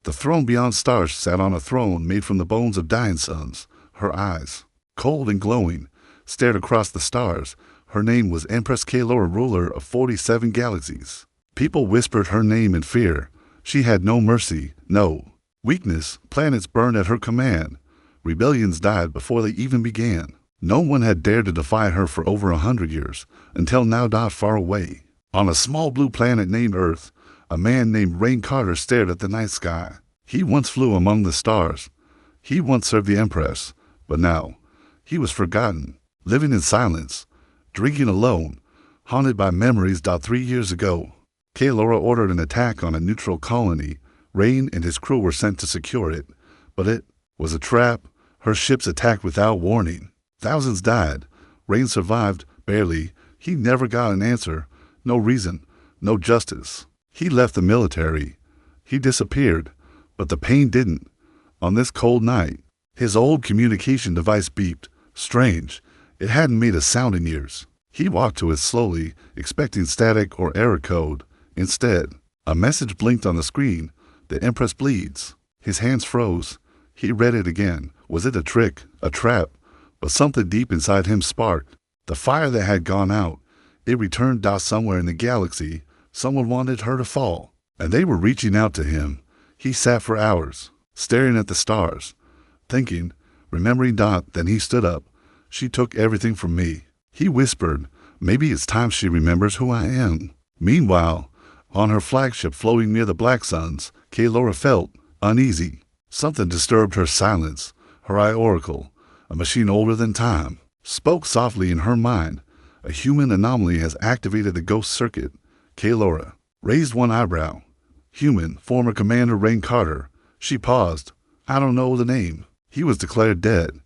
The throne beyond stars sat on a throne made from the bones of dying suns. Her eyes, cold and glowing, stared across the stars. Her name was Empress Kaelora, ruler of 47 galaxies. People whispered her name in fear. She had no mercy, no weakness. Planets burned at her command. Rebellions died before they even began. No one had dared to defy her for over 100 years, until now. Far away, on a small blue planet named Earth, a man named Rain Carter stared at the night sky. He once flew among the stars. He once served the Empress, but now he was forgotten, living in silence, drinking alone, haunted by memories. 3 years ago, Kaelora ordered an attack on a neutral colony. Rain and his crew were sent to secure it, but it was a trap. Her ships attacked without warning. Thousands died. Rain survived, barely. He never got an answer, no reason, no justice. He left the military. He disappeared, but the pain didn't. On this cold night, his old communication device beeped. Strange, it hadn't made a sound in years. He walked to it slowly, expecting static or error code. Instead, a message blinked on the screen. The Empress bleeds. His hands froze. He read it again. Was it a trick, a trap? But something deep inside him sparked. The fire that had gone out, it returned. Somewhere in the galaxy, someone wanted her to fall, and they were reaching out to him. He sat for hours, staring at the stars, thinking, remembering. Then he stood up. She took everything from me. He whispered, maybe it's time she remembers who I am. Meanwhile, on her flagship floating near the Black Suns, Kaelora felt uneasy. Something disturbed her silence. Her eye oracle, a machine older than time, spoke softly in her mind. A human anomaly has activated the ghost circuit. Kaelora raised one eyebrow. Human, former Commander Rain Carter. She paused. I don't know the name. He was declared dead.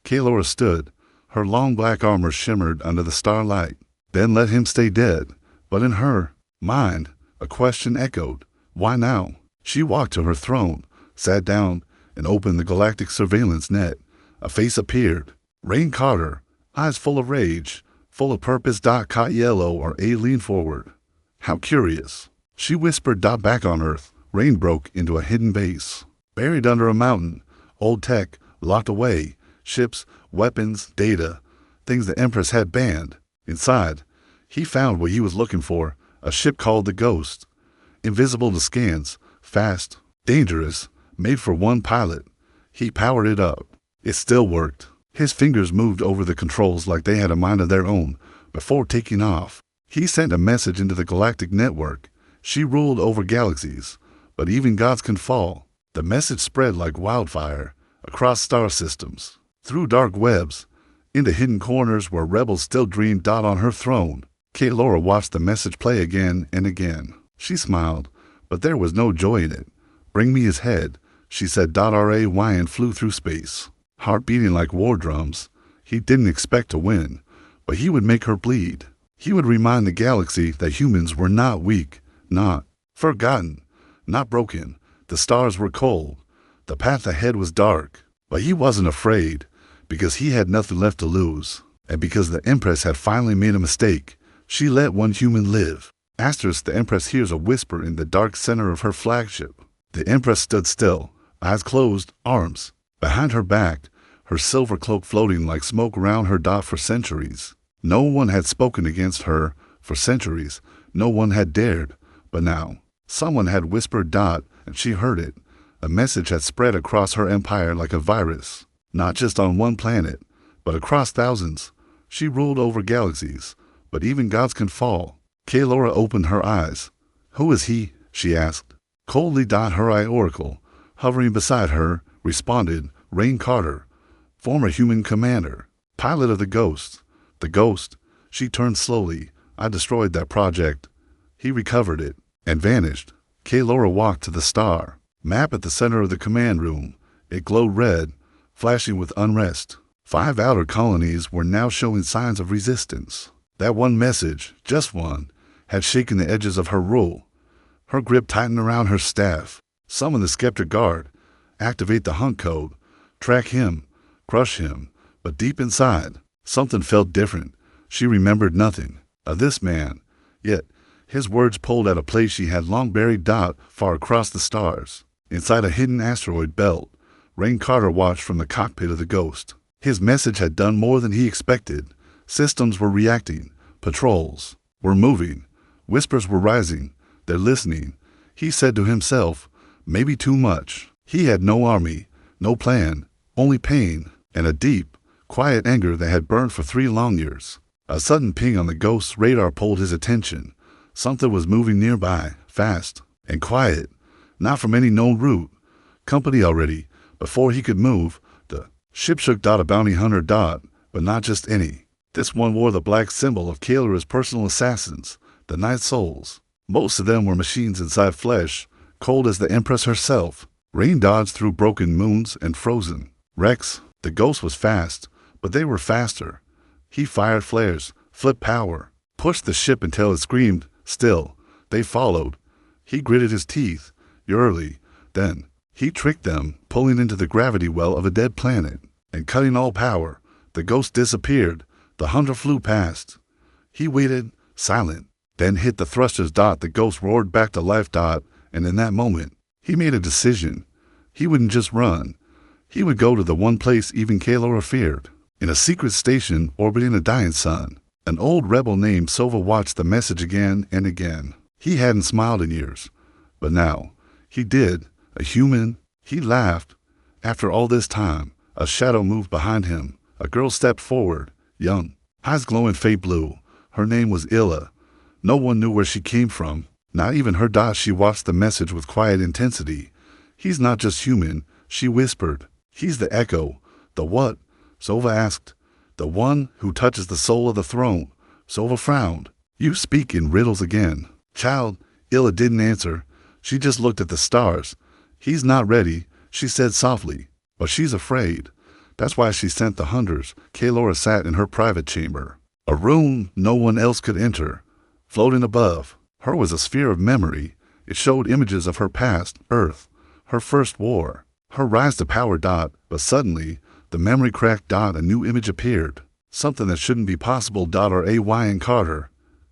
Kaelora stood. Her long black armor shimmered under the starlight. Then let him stay dead. But in her mind, a question echoed. Why now? She walked to her throne, sat down, and opened the galactic surveillance net. A face appeared. Rain Carter, eyes full of rage, full of purpose. Caught yellow or A leaned forward. How curious. She whispered. Back on Earth, Rain broke into a hidden base. Buried under a mountain, old tech, locked away, ships, weapons, data, things the Empress had banned. Inside, he found what he was looking for, a ship called the Ghost. Invisible to scans, fast, dangerous, made for one pilot. He powered it up. It still worked. His fingers moved over the controls like they had a mind of their own. Before taking off, he sent a message into the galactic network. She ruled over galaxies, but even gods can fall. The message spread like wildfire across star systems, through dark webs, into hidden corners where rebels still dreamed. On her throne, Kaelora watched the message play again and again. She smiled, but there was no joy in it. Bring me his head, she said. Ray and flew through space, heart beating like war drums. He didn't expect to win, but he would make her bleed. He would remind the galaxy that humans were not weak, not forgotten, not broken. The stars were cold. The path ahead was dark, but he wasn't afraid, because he had nothing left to lose, and because the Empress had finally made a mistake. She let one human live. Asterisk, the Empress hears a whisper in the dark center of her flagship. The Empress stood still, eyes closed, arms behind her back, her silver cloak floating like smoke around her. For centuries, no one had spoken against her. For centuries, no one had dared. But now, someone had whispered. And she heard it. A message had spread across her empire like a virus. Not just on one planet, but across thousands. She ruled over galaxies, but even gods can fall. Kaelora opened her eyes. Who is he? She asked. Coldly. Her eye oracle, hovering beside her, responded. Rain Carter, former human commander, pilot of the Ghost. The Ghost. She turned slowly. I destroyed that project. He recovered it and vanished. Kaelora walked to the star map at the center of the command room. It glowed red, flashing with unrest. 5 outer colonies were now showing signs of resistance. That one message, just one, had shaken the edges of her rule. Her grip tightened around her staff. Summon the Skeptic Guard. Activate the hunt code. Track him. Crush him. But deep inside, something felt different. She remembered nothing of this man. Yet, his words pulled at a place she had long buried. Far across the stars, Inside a hidden asteroid belt, Rain Carter watched from the cockpit of the Ghost. His message had done more than he expected. Systems were reacting. Patrols were moving. Whispers were rising. They're listening. He said to himself, maybe too much. He had no army, no plan, only pain, and a deep, quiet anger that had burned for 3 long years. A sudden ping on the Ghost's radar pulled his attention. Something was moving nearby, fast and quiet, not from any known route. Company already. Before he could move, the ship shook a bounty hunter, but not just any. This one wore the black symbol of Kalera's personal assassins, the Night Souls. Most of them were machines inside flesh, cold as the Empress herself. Rain dodged through broken moons and frozen wrecks. The Ghost was fast, but they were faster. He fired flares, flipped power, pushed the ship until it screamed. Still, they followed. He gritted his teeth. You're early. Then, he tricked them, pulling into the gravity well of a dead planet, and cutting all power. The Ghost disappeared. The hunter flew past. He waited, silent, then hit the thrusters. The Ghost roared back to life. And in that moment, he made a decision. He wouldn't just run. He would go to the one place even Kalera feared. In a secret station orbiting a dying sun, an old rebel named Sova watched the message again and again. He hadn't smiled in years, but now he did. A human. He laughed. After all this time, a shadow moved behind him. A girl stepped forward, young, eyes glowing faint blue. Her name was Illa. No one knew where she came from, not even her. She watched the message with quiet intensity. He's not just human, she whispered. He's the echo. The what? Sova asked. The one who touches the soul of the throne. Sova frowned. You speak in riddles again. Child, Illa didn't answer. She just looked at the stars. He's not ready, she said softly, but she's afraid. That's why she sent the hunters. Kalera sat in her private chamber, a room no one else could enter. Floating above her was a sphere of memory. It showed images of her past, Earth, her first war, her rise to power. But suddenly, the memory cracked. A new image appeared. Something that shouldn't be possible. Ryan Carter.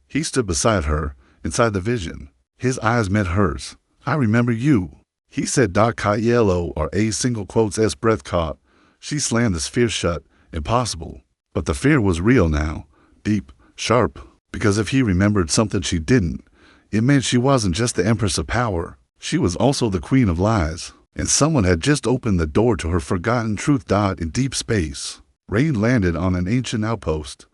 He stood beside her, inside the vision. His eyes met hers. I remember you, he said. Yellow or a single quotes s breath caught. She slammed the sphere shut. Impossible. But the fear was real now. Deep, sharp. Because if he remembered something she didn't, it meant she wasn't just the Empress of Power. She was also the Queen of Lies. And someone had just opened the door to her forgotten truth. In deep space, Rain landed on an ancient outpost.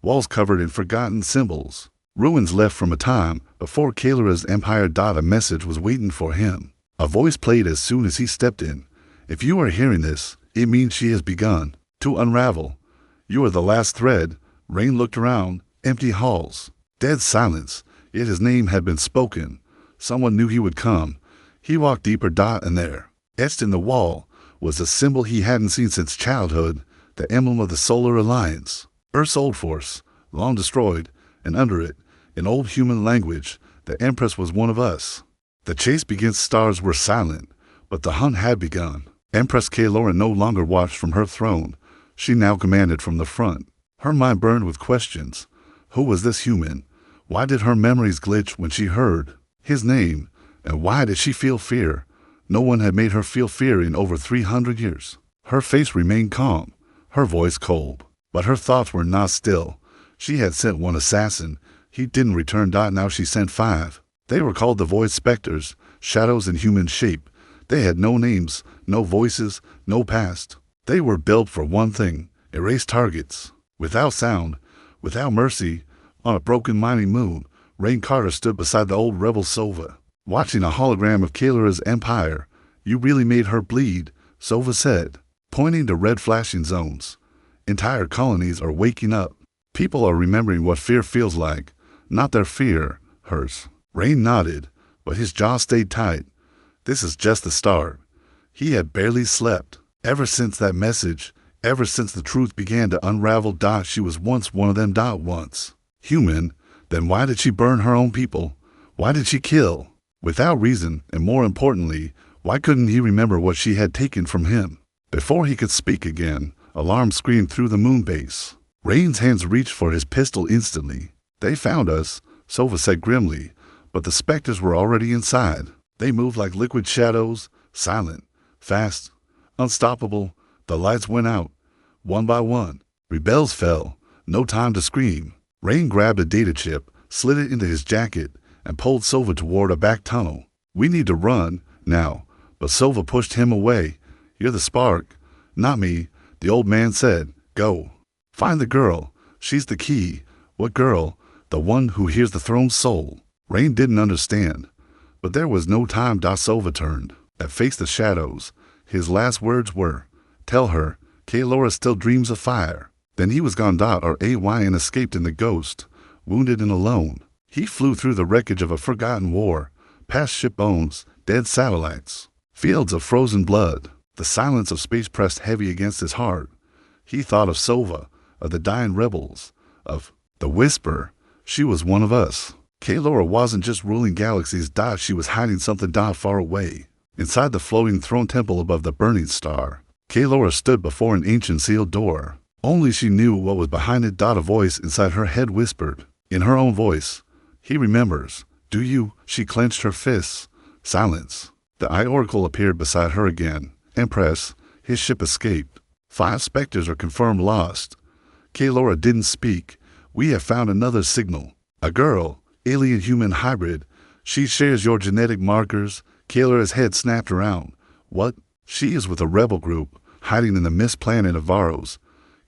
Walls covered in forgotten symbols. Ruins left from a time before Kalera's empire. A message was waiting for him. A voice played as soon as he stepped in. If you are hearing this, it means she has begun to unravel. You are the last thread. Rain looked around. Empty halls. Dead silence. Yet his name had been spoken. Someone knew he would come. He walked deeper. And there, etched in the wall, was a symbol he hadn't seen since childhood. The emblem of the Solar Alliance. Earth's old force, long destroyed, and under it, in old human language, the Empress was one of us. The chase against stars were silent, but the hunt had begun. Empress Kalera no longer watched from her throne. She now commanded from the front. Her mind burned with questions. Who was this human? Why did her memories glitch when she heard his name? And why did she feel fear? No one had made her feel fear in over 300 years. Her face remained calm, her voice cold, but her thoughts were not still. She had sent one assassin. He didn't return. Now she sent 5. They were called the Void Specters, shadows in human shape. They had no names, no voices, no past. They were built for one thing: erase targets. Without sound, without mercy, on a broken mining moon, Rain Carter stood beside the old rebel Sova, watching a hologram of Kalera's empire. You really made her bleed, Sova said, pointing to red flashing zones. Entire colonies are waking up. People are remembering what fear feels like, not their fear, hers. Rain nodded, but his jaw stayed tight. This is just the start. He had barely slept. Ever since that message, ever since the truth began to unravel. She was once one of them. Once human. Then why did she burn her own people? Why did she kill? Without reason, and more importantly, why couldn't he remember what she had taken from him? Before he could speak again, alarm screamed through the moon base. Rain's hands reached for his pistol instantly. They found us, Sova said grimly, but the specters were already inside. They moved like liquid shadows, Silent, fast, unstoppable, the lights went out. One by one, rebels fell. No time to scream. Rain grabbed a data chip, slid it into his jacket, and pulled Sova toward a back tunnel. We need to run, now. But Sova pushed him away. You're the spark. Not me, the old man said. Go. Find the girl. She's the key. What girl? The one who hears the throne's soul. Rain didn't understand. But there was no time. Sova turned, and faced the shadows. His last words were, tell her, Kaelora still dreams of fire. Then he was gone. RAY and escaped in the ghost, wounded and alone. He flew through the wreckage of a forgotten war, past ship bones, dead satellites, fields of frozen blood. The silence of space pressed heavy against his heart. He thought of Sova, of the dying rebels, of the Whisper. She was one of us. Kaelora wasn't just ruling galaxies. She was hiding something far away. Inside the floating throne temple above the burning star, Kaelora stood before an ancient sealed door. Only she knew what was behind it. A voice inside her head whispered, in her own voice, he remembers. Do you? She clenched her fists. Silence. The Eye Oracle appeared beside her again. Empress, his ship escaped. 5 specters are confirmed lost. Kaelora didn't speak. We have found another signal. A girl, alien-human hybrid. She shares your genetic markers. Kaelora's head snapped around. What? She is with a rebel group, hiding in the mist planet of Varos.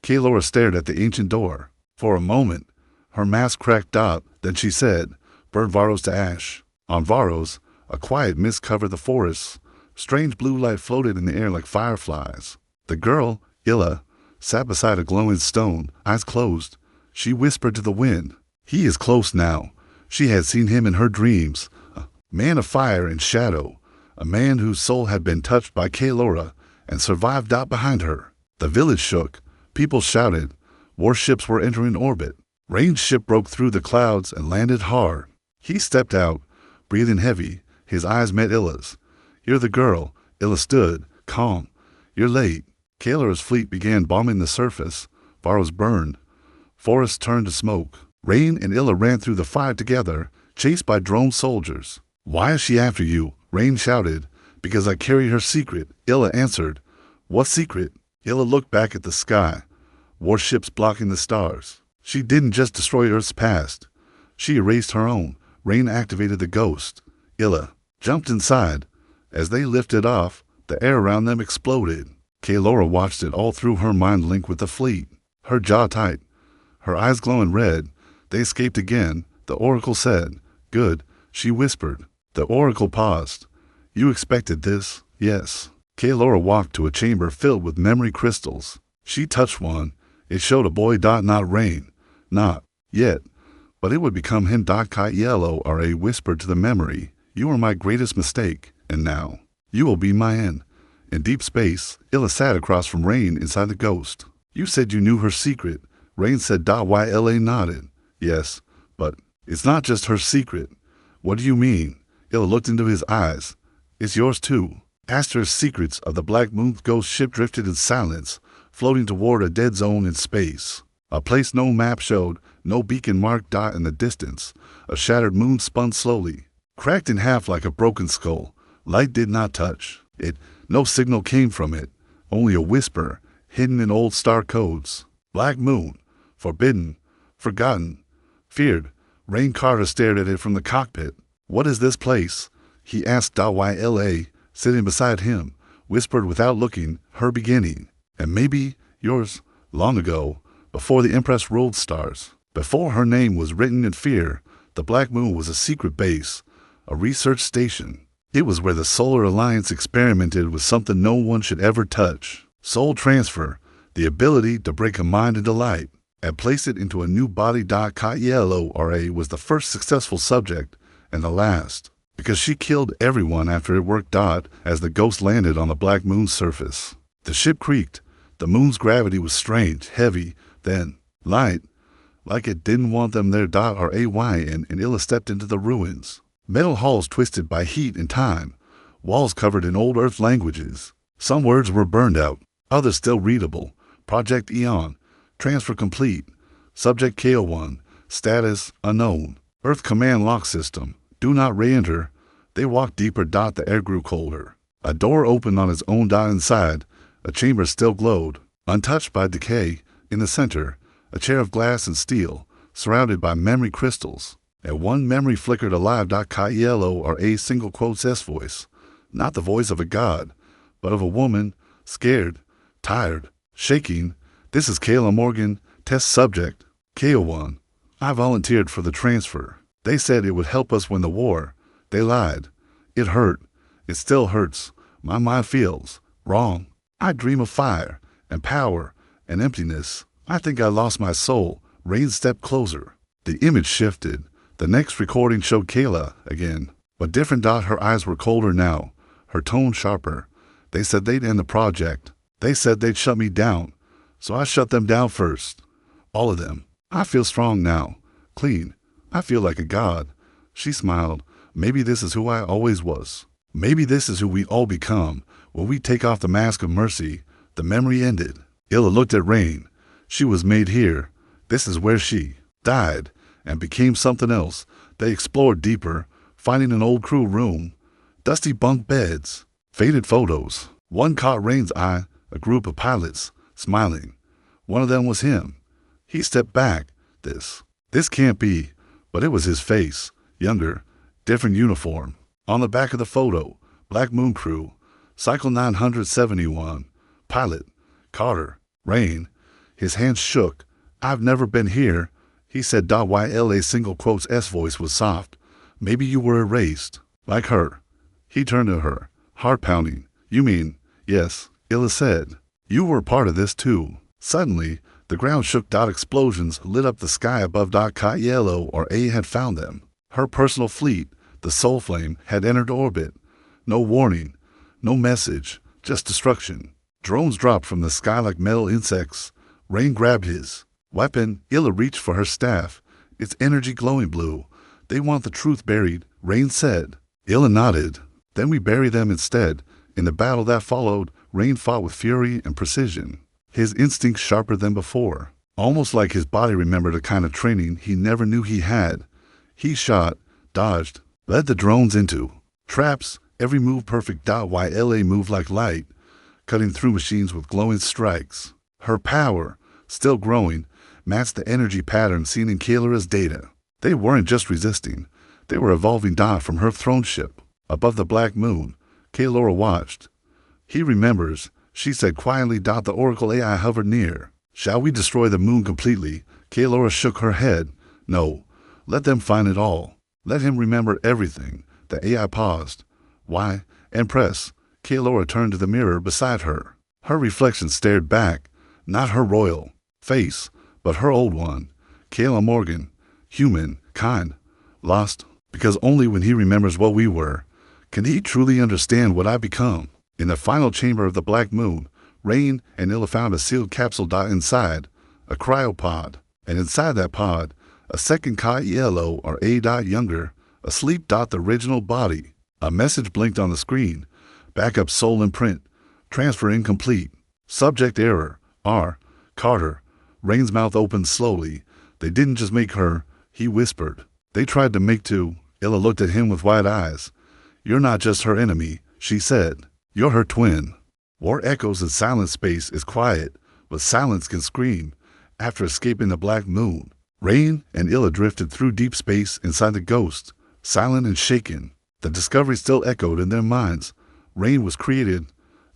Kaelora stared at the ancient door. For a moment, her mask cracked. Then she said, burn Varos to ash. On Varos, a quiet mist covered the forests. Strange blue light floated in the air like fireflies. The girl, Illa, sat beside a glowing stone, eyes closed. She whispered to the wind. He is close now. She had seen him in her dreams. A man of fire and shadow. A man whose soul had been touched by Kaelora and survived. Behind her, the village shook. People shouted. Warships were entering orbit. Rain's ship broke through the clouds and landed hard. He stepped out, breathing heavy. His eyes met Illa's. You're the girl. Illa stood, calm. You're late. Kaelora's fleet began bombing the surface. Varos burned. Forests turned to smoke. Rain and Illa ran through the fire together, chased by drone soldiers. Why is she after you? Rain shouted. Because I carry her secret. Illa answered. What secret? Illa looked back at the sky. Warships blocking the stars. She didn't just destroy Earth's past. She erased her own. Rain activated the ghost. Illa jumped inside. As they lifted off, the air around them exploded. Kaelora watched it all through her mind link with the fleet. Her jaw tight, her eyes glowing red. They escaped again. The Oracle said, good, she whispered. The Oracle paused. You expected this? Yes. Kaelora walked to a chamber filled with memory crystals. She touched one. It showed a boy. Not Rain. Not yet. But it would become him. Kaelora whispered to the memory. You were my greatest mistake, and now you will be my end. In deep space, Illa sat across from Rain inside the ghost. You said you knew her secret. Rain said. Yla nodded. Yes, but it's not just her secret. What do you mean? Illa looked into his eyes. It's yours too. Astra's secrets of the Black Moon's ghost ship drifted in silence, floating toward a dead zone in space. A place no map showed, no beacon marked. In the distance, a shattered moon spun slowly, cracked in half like a broken skull. Light did not touch it. No signal came from it. Only a whisper, hidden in old star codes. Black Moon. Forbidden. Forgotten. Feared. Rain Carter stared at it from the cockpit. What is this place? He asked. Yla, sitting beside him, whispered without looking, her beginning. And maybe yours. Long ago, before the Empress ruled stars. Before her name was written in fear, the Black Moon was a secret base, a research station. It was where the Solar Alliance experimented with something no one should ever touch. Soul transfer, the ability to break a mind into light, and place it into a new body. Kaelora was the first successful subject, and the last, because she killed everyone after it worked. As the ghost landed on the Black Moon's surface. The ship creaked. The moon's gravity was strange, heavy, then light, like it didn't want them there. Ray and Illa stepped into the ruins. Metal halls twisted by heat and time, walls covered in old Earth languages. Some words were burned out, others still readable. Project Eon, transfer complete. Subject KO1, status unknown. Earth command lock system, do not re-enter. They walked deeper. The air grew colder. A door opened on its own. Inside, a chamber still glowed, untouched by decay. In the center, a chair of glass and steel, surrounded by memory crystals. And one memory flickered alive. Yellow or a single quotes S voice, not the voice of a god, but of a woman, scared, tired, shaking. This is Kayla Morgan, test subject. K01. I volunteered for the transfer. They said it would help us win the war. They lied. It hurt. It still hurts. My mind feels wrong. I dream of fire and power and emptiness. I think I lost my soul. Rain stepped closer. The image shifted. The next recording showed Kayla again, but different. Her eyes were colder now, her tone sharper. They said they'd end the project. They said they'd shut me down. So I shut them down first. All of them. I feel strong now. Clean. I feel like a god. She smiled. Maybe this is who I always was. Maybe this is who we all become when we take off the mask of mercy. The memory ended. Illa looked at Rain. She was made here. This is where she died and became something else. They explored deeper, finding an old crew room, dusty bunk beds, faded photos. One caught Rain's eye, a group of pilots, smiling. One of them was him. He stepped back. This can't be. But it was his face, younger, different uniform. On the back of the photo, Black Moon Crew, Cycle 971, pilot, Carter, Rain. His hands shook. I've never been here, he said. Yla single quotes S voice was soft. Maybe you were erased, like her. He turned to her, heart pounding. You mean, yes, Illa said. You were part of this too. Suddenly, the ground shook. Explosions lit up the sky above. Yellow or A had found them. Her personal fleet, the Soul Flame, had entered orbit. No warning, no message, just destruction. Drones dropped from the sky like metal insects. Rain grabbed his weapon. Illa reached for her staff, its energy glowing blue. They want the truth buried, Rain said. Illa nodded. Then we bury them instead. In the battle that followed, Rain fought with fury and precision. His instincts sharper than before. Almost like his body remembered a kind of training he never knew he had. He shot, dodged, led the drones into traps, every move perfect. Yla moved like light, cutting through machines with glowing strikes. Her power, still growing, matched the energy pattern seen in Kayla's data. They weren't just resisting. They were evolving. From her throne ship, above the black moon, Kayla watched. He remembers, she said quietly. The Oracle AI hovered near. Shall we destroy the moon completely? Kayla shook her head. No, let them find it all. Let him remember everything. The AI paused. Why, Empress? Kayla turned to the mirror beside her. Her reflection stared back, not her royal face, but her old one. Kayla Morgan, human, kind, lost, because only when he remembers what we were can he truly understand what I become. In the final chamber of the Black Moon, Rain and Illa found a sealed capsule. Inside, a cryopod, and inside that pod, a second Yellow or A. Younger, asleep. The original body. A message blinked on the screen. Backup soul imprint. Transfer incomplete. Subject error. R. Carter. Rain's mouth opened slowly. They didn't just make her, he whispered. They tried to make two. Illa looked at him with wide eyes. You're not just her enemy, she said. You're her twin. War echoes in silent. Space is quiet, but silence can scream. After escaping the Black Moon, Rain and Illa drifted through deep space inside the Ghost, silent and shaken. The discovery still echoed in their minds. Rain was created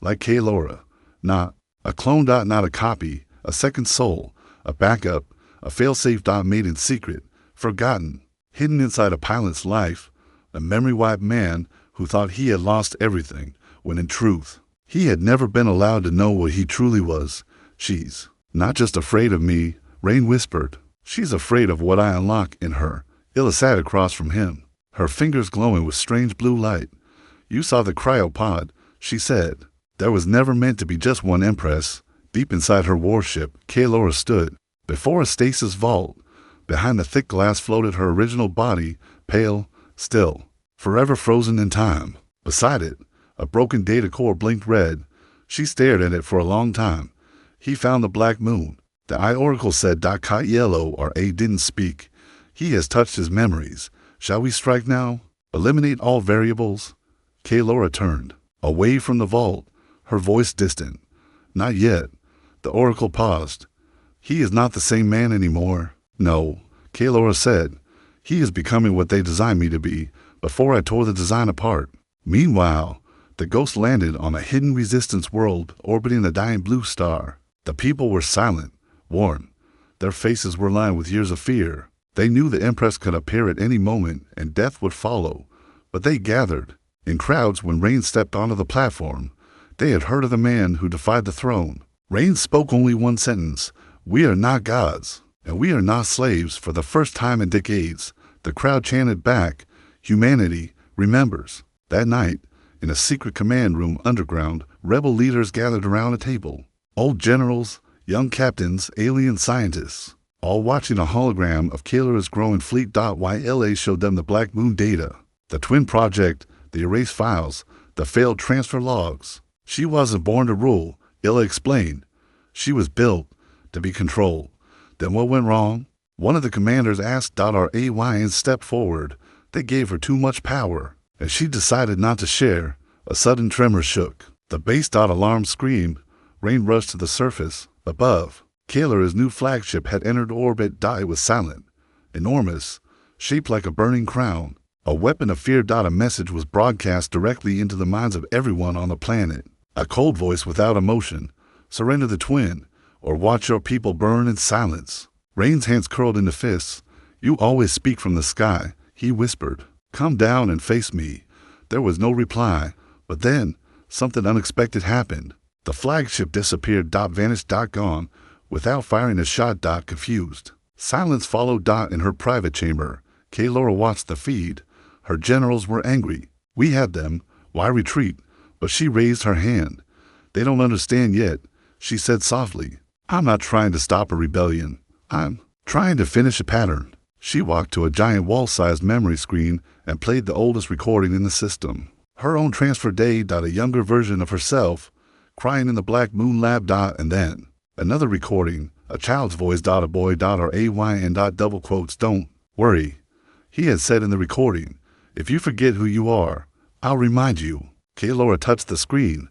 like Kayla, not a clone. Not a copy, a second soul, a backup, a failsafe. Made in secret, forgotten, hidden inside a pilot's life, a memory-wiped man who thought he had lost everything, when in truth, he had never been allowed to know what he truly was. She's not just afraid of me, Rain whispered. She's afraid of what I unlock in her. Illa sat across from him, her fingers glowing with strange blue light. You saw the cryopod, she said. There was never meant to be just one Empress. Deep inside her warship, Kayla stood. Before a stasis vault, behind the thick glass floated her original body, pale, still, forever frozen in time. Beside it, a broken data core blinked red. She stared at it for a long time. He found the Black Moon. The Eye Oracle said. Yellow or A didn't speak. He has touched his memories. Shall we strike now? Eliminate all variables? Kayla turned. Away from the vault, her voice distant. Not yet. The oracle paused. He is not the same man anymore. No, Kaelora said. He is becoming what they designed me to be before I tore the design apart. Meanwhile, the ghost landed on a hidden resistance world orbiting a dying blue star. The people were silent, worn. Their faces were lined with years of fear. They knew the Empress could appear at any moment and death would follow. But they gathered in crowds when Rain stepped onto the platform. They had heard of the man who defied the throne. Rain spoke only one sentence. We are not gods, and we are not slaves. For the first time in decades, the crowd chanted back, humanity remembers. That night, in a secret command room underground, rebel leaders gathered around a table. Old generals, young captains, alien scientists, all watching a hologram of Kaelora's growing fleet. YLA showed them the Black Moon data, the Twin Project, the erased files, the failed transfer logs. She wasn't born to rule, Illa explained. She was built to be controlled. Then what went wrong? One of the commanders asked .RAY and stepped forward. They gave her too much power. As she decided not to share, a sudden tremor shook. The base. Alarm screamed. Rain rushed to the surface. Above, Kaelora's new flagship had entered orbit. It was silent, enormous, shaped like a burning crown. A weapon of fear. A message was broadcast directly into the minds of everyone on the planet. A cold voice without emotion. Surrender the twin, or watch your people burn in silence. Rain's hands curled into fists. You always speak from the sky, he whispered. Come down and face me. There was no reply, but then something unexpected happened. The flagship disappeared. Vanished. Gone, without firing a shot. Confused. Silence followed. In her private chamber, Kaelora watched the feed. Her generals were angry. We had them. Why retreat? But she raised her hand. They don't understand yet, she said softly. I'm not trying to stop a rebellion. I'm trying to finish a pattern. She walked to a giant wall-sized memory screen and played the oldest recording in the system. Her own transfer day. A younger version of herself, crying in the Black Moon lab. And then another recording, a child's voice. A boy. RAY and double quotes. Don't worry, he had said in the recording. If you forget who you are, I'll remind you. Kaelora touched the screen.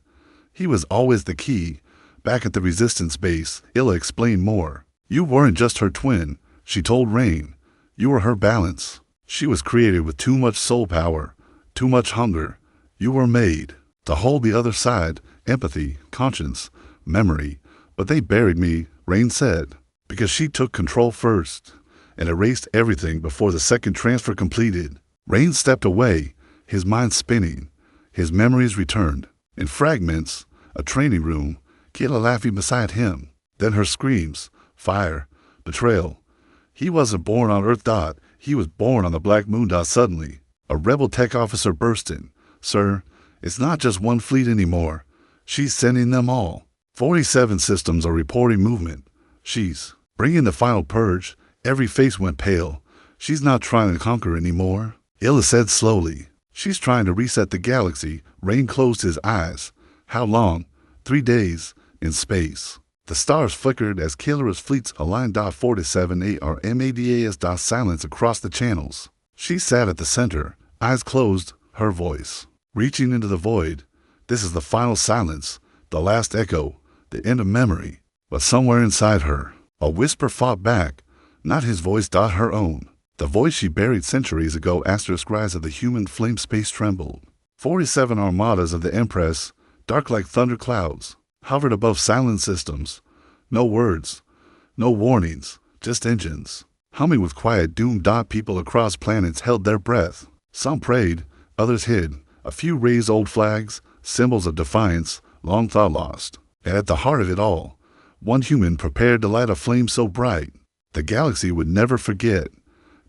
He was always the key. Back at the resistance base, Illa explained more. You weren't just her twin, she told Rain. You were her balance. She was created with too much soul power, too much hunger. You were made to hold the other side, empathy, conscience, memory. But they buried me, Rain said, because she took control first and erased everything before the second transfer completed. Rain stepped away, his mind spinning. His memories returned. In fragments, a training room, Kayla laughing beside him. Then her screams, fire, betrayal. He wasn't born on Earth. He was born on the Black Moon. Suddenly, a rebel tech officer burst in. Sir, it's not just one fleet anymore. She's sending them all. 47 systems are reporting movement. She's bringing the final purge. Every face went pale. She's not trying to conquer anymore, Illa said slowly. She's trying to reset the galaxy. Rain closed his eyes. How long? 3 days in space. The stars flickered as Kaelora's fleets aligned. 47 ARMADAS. Silence across the channels. She sat at the center, eyes closed, her voice reaching into the void. This is the final silence, the last echo, the end of memory. But somewhere inside her, a whisper fought back, not his voice. Her own. The voice she buried centuries ago. Asterisk rise of the human flame space trembled. 47 armadas of the Empress, dark like thunder clouds, hovered above silent systems. No words, no warnings, just engines, humming with quiet doom. People across planets held their breath. Some prayed, others hid. A few raised old flags, symbols of defiance, long thought lost. And at the heart of it all, one human prepared to light a flame so bright the galaxy would never forget.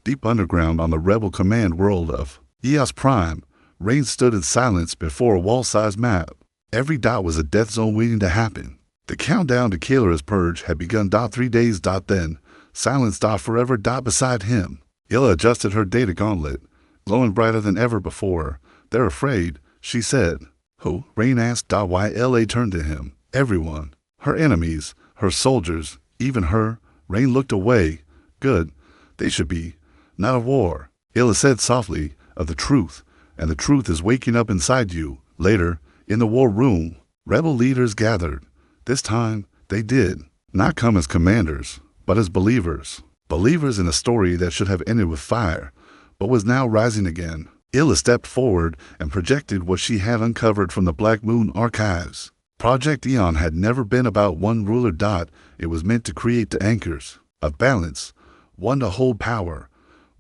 Deep underground on the rebel command world of Eos Prime, Rain stood in silence before a wall-sized map. Every dot was a death zone waiting to happen. The countdown to Kaelora's purge had begun. 3 days. Then, silence. Forever. Beside him, Illa adjusted her data gauntlet, glowing brighter than ever before. They're afraid, she said. Who? Rain asked. YLA turned to him. Everyone. Her enemies, her soldiers, even her. Rain looked away. Good. They should be. Not a war. Illa said softly, of the truth, and the truth is waking up inside you. Later, In the war room, rebel leaders gathered. This time, they did not come as commanders, but as believers. Believers in a story that should have ended with fire, but was now rising again. Illa stepped forward and projected what she had uncovered from the Black Moon archives. Project Eon had never been about one ruler. It was meant to create the anchors of balance, one to hold power,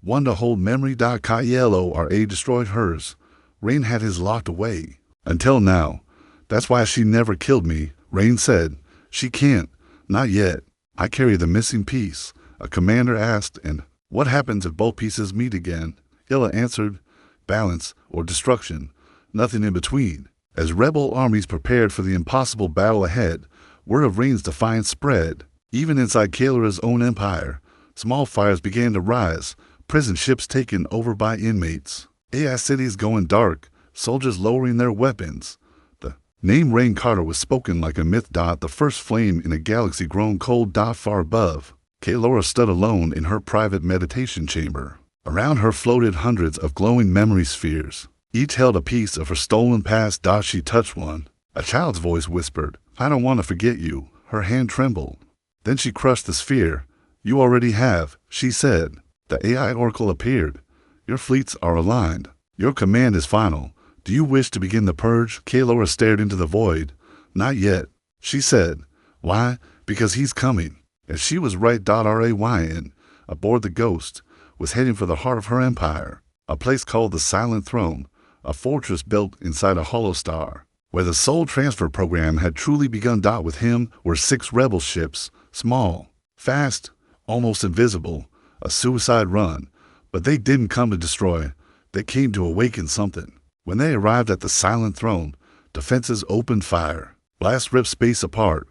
one to hold memory. Kylo destroyed hers. Rain had his locked away. Until now. That's why she never killed me, Rain said. She can't. Not yet. I carry the missing piece, a commander asked, and what happens if both pieces meet again? Illa answered, balance or destruction, nothing in between. As rebel armies prepared for the impossible battle ahead, word of Rain's defiance spread. Even inside Kalera's own empire, small fires began to rise, prison ships taken over by inmates, AI cities going dark, soldiers lowering their weapons. The name Rain Carter was spoken like a myth. The first flame in a galaxy grown cold. Far above, Kalora stood alone in her private meditation chamber. Around her floated hundreds of glowing memory spheres. Each held a piece of her stolen past. She touched one. A child's voice whispered, I don't want to forget you. Her hand trembled. Then she crushed the sphere. You already have, she said. The AI oracle appeared. Your fleets are aligned. Your command is final. Do you wish to begin the purge? Kalora stared into the void. Not yet, she said. Why? Because he's coming. And she was right. Ryan, aboard the Ghost, was heading for the heart of her empire, a place called the Silent Throne, a fortress built inside a hollow star, where the soul transfer program had truly begun. With him were 6 rebel ships, small, fast, almost invisible, a suicide run, but they didn't come to destroy, they came to awaken something. When they arrived at the Silent Throne, defenses opened fire. Blasts ripped space apart.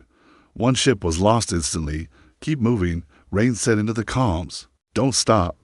One ship was lost instantly. Keep moving, Rain said into the comms. Don't stop.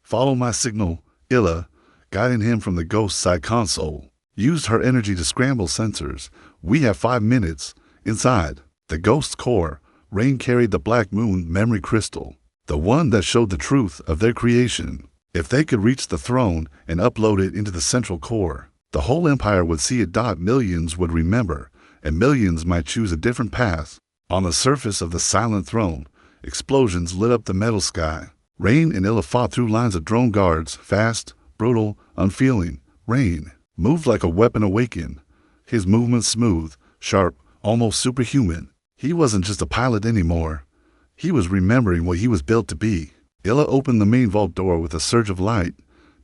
Follow my signal, Illa, guiding him from the Ghost side console, used her energy to scramble sensors. We have 5 minutes. Inside the Ghost's core, Rain carried the Black Moon memory crystal, the one that showed the truth of their creation. If they could reach the throne and upload it into the central core, the whole empire would see it. Millions would remember, and millions might choose a different path. On the surface of the Silent Throne, explosions lit up the metal sky. Rain and Illa fought through lines of drone guards, fast, brutal, unfeeling. Rain moved like a weapon awakened, his movements smooth, sharp, almost superhuman. He wasn't just a pilot anymore. He was remembering what he was built to be. Illa opened the main vault door with a surge of light.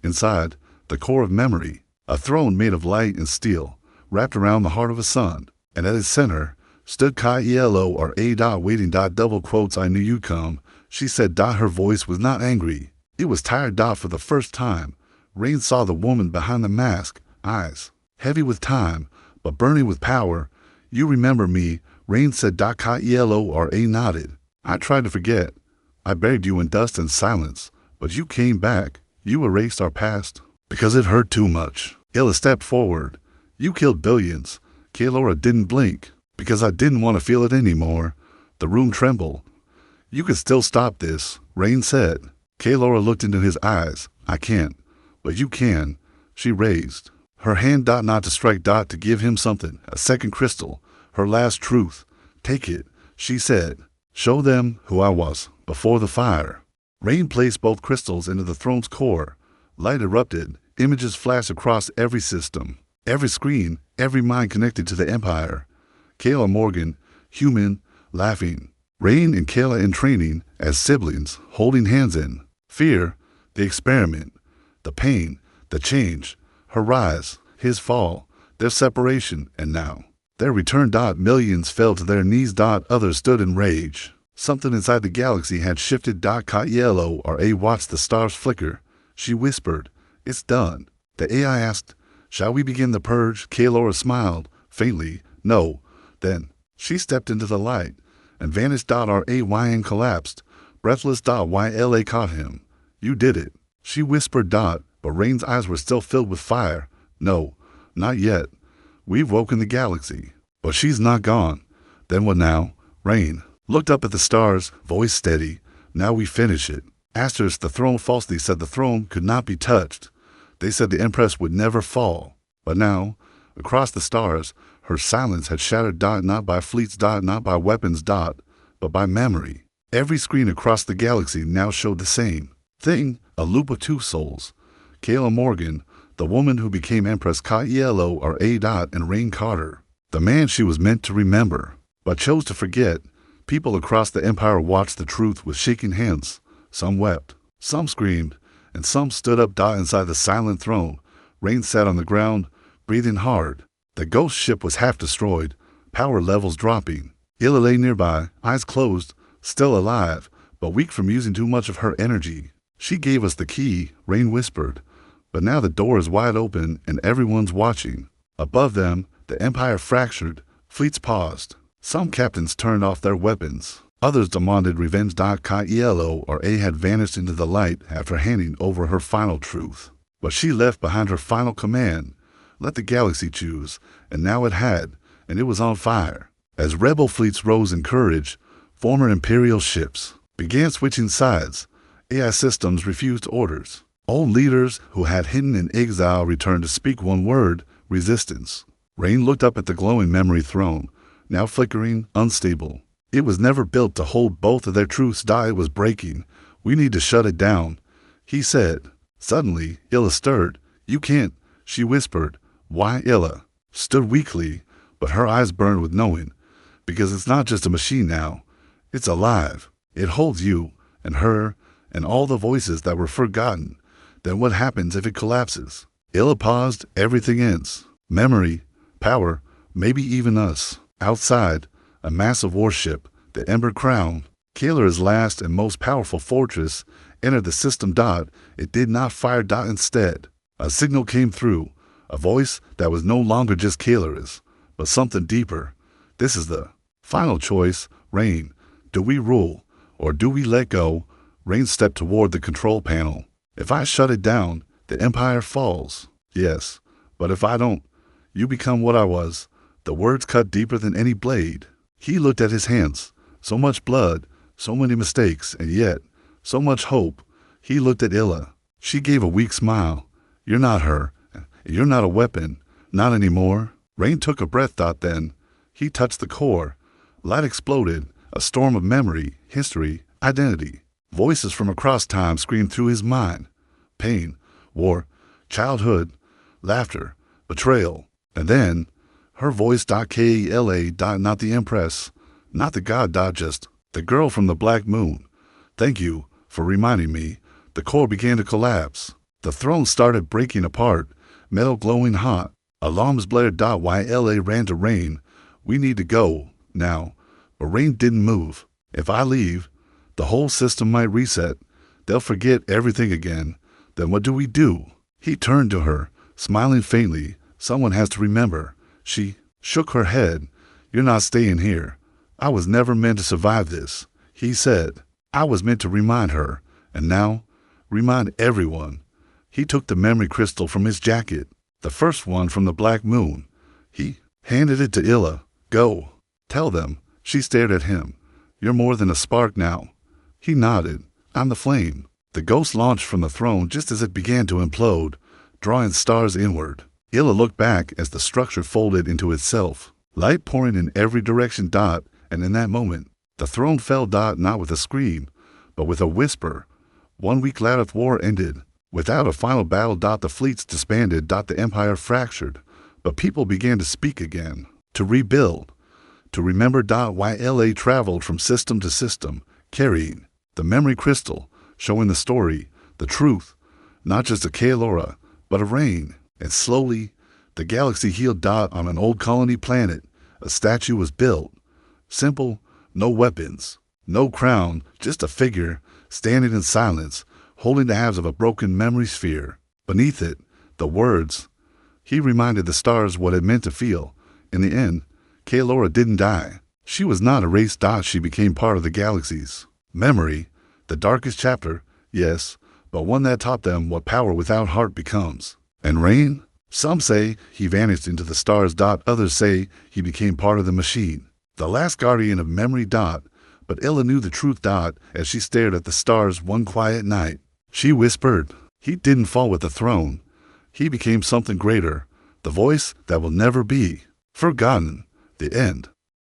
Inside, the core of memory, a throne made of light and steel, wrapped around the heart of a sun, and at its center stood Kylo waiting. Double quotes, I knew you'd come, she said. Her voice was not angry. It was tired. For the first time, Rain saw the woman behind the mask, eyes heavy with time, but burning with power. You remember me, Rain said. Kylo nodded. I tried to forget. I buried you in dust and silence, but you came back. You erased our past because it hurt too much. Illa stepped forward. You killed billions. Kalora didn't blink, because I didn't want to feel it anymore. The room trembled. You could still stop this, Rain said. Kalora looked into his eyes. I can't, but you can. She raised her hand. Not to strike. To give him something, a second crystal, her last truth. Take it, she said. Show them who I was before the fire. Rain placed both crystals into the throne's core. Light erupted. Images flashed across every system, every screen, every mind connected to the Empire. Kayla Morgan, human, laughing. Rain and Kayla in training as siblings, holding hands in fear, the experiment, the pain, the change, her rise, his fall, their separation, and now their return. Millions fell to their knees. Others stood in rage. Something inside the galaxy had shifted. Kylo watched the stars flicker. She whispered, It's done. The AI asked, Shall we begin the purge? Kalora smiled, faintly. No. Then she stepped into the light and vanished. Ryan collapsed, breathless. Yla caught him. You did it, she whispered. But Rain's eyes were still filled with fire. No, not yet. We've woken the galaxy, but she's not gone. Then what now? Rain looked up at the stars, voice steady. Now we finish it. Asterisk, the throne falsely said the throne could not be touched. They said the Empress would never fall. But now, across the stars, Her silence had shattered dot not by fleets dot not by weapons dot, but by memory. Every screen across the galaxy now showed the same thing, a loop of two souls. Kayla Morgan, the woman who became Empress Kylo or A. Dot, and Rain Carter, the man she was meant to remember, but chose to forget. People across the Empire watched the truth with shaking hands. Some wept, some screamed, and some stood up dot inside the silent throne. Rain sat on the ground, breathing hard. The ghost ship was half destroyed, power levels dropping. Illa lay nearby, eyes closed, still alive, but weak from using too much of her energy. She gave us the key, Rain whispered. But now the door is wide open and everyone's watching. Above them, the Empire fractured, fleets paused. Some captains turned off their weapons. Others demanded revenge. Kylo or A had vanished into the light after handing over her final truth. But she left behind her final command. Let the galaxy choose, and now it had, and it was on fire. As rebel fleets rose in courage, former Imperial ships began switching sides. AI systems refused orders. Old leaders who had hidden in exile returned to speak one word: resistance. Rain looked up at the glowing memory throne, now flickering, unstable. It was never built to hold both of their truths. It was breaking. We need to shut it down, he said. Suddenly, Illa stirred. You can't, she whispered. Why? Illa stood weakly, but her eyes burned with knowing. Because it's not just a machine now. It's alive. It holds you, and her, and all the voices that were forgotten. Then what happens if it collapses? Illa paused. Everything ends. Memory, power, maybe even us. Outside, a massive warship, the Ember Crown, Kayla's last and most powerful fortress, entered the system. It did not fire. Instead, a signal came through. A voice that was no longer just Kayla's, but something deeper. This is the final choice, Rain. Do we rule, or do we let go? Rain stepped toward the control panel. If I shut it down, the Empire falls. Yes, but if I don't, you become what I was. The words cut deeper than any blade. He looked at his hands. So much blood, so many mistakes, and yet, so much hope. He looked at Illa. She gave a weak smile. You're not her. You're not a weapon. Not anymore. Rain took a breath. Then he touched the core. Light exploded. A storm of memory, history, identity. Voices from across time screamed through his mind. Pain, war, childhood, laughter, betrayal. And then, her voice. Kayla. Not the Empress. Not the god. Just the girl from the Black Moon. Thank you for reminding me. The core began to collapse. The throne started breaking apart. Metal glowing hot. Alarms blared. Yla ran to Rain. We need to go, now. But Rain didn't move. If I leave, the whole system might reset. They'll forget everything again. Then what do we do? He turned to her, smiling faintly. Someone has to remember. She shook her head. You're not staying here. I was never meant to survive this, he said. I was meant to remind her. And now, remind everyone. He took the memory crystal from his jacket, the first one from the Black Moon. He handed it to Illa. Go. Tell them. She stared at him. You're more than a spark now. He nodded. I'm the flame. The ghost launched from the throne just as it began to implode, drawing stars inward. Illa looked back as the structure folded into itself, light pouring in every direction. And in that moment, the throne fell. Not with a scream, but with a whisper. 1 week later, the war ended. Without a final battle. The fleets disbanded. The Empire fractured, but people began to speak again, to rebuild, to remember. Yla traveled from system to system, carrying the memory crystal, showing the story, the truth, not just of Kaelora, but of Rain. And slowly, the galaxy healed. On an old colony planet, a statue was built. Simple, no weapons, no crown, just a figure standing in silence, holding the halves of a broken memory sphere. Beneath it, the words. He reminded the stars what it meant to feel. In the end, Kaelora didn't die. She was not erased. She became part of the galaxies. Memory, the darkest chapter, yes, but one that taught them what power without heart becomes. And Rain? Some say he vanished into the stars. Others say he became part of the machine, the last guardian of memory. But Illa knew the truth. As she stared at the stars one quiet night, she whispered, he didn't fall with the throne. He became something greater, the voice that will never be. Forgotten. The end.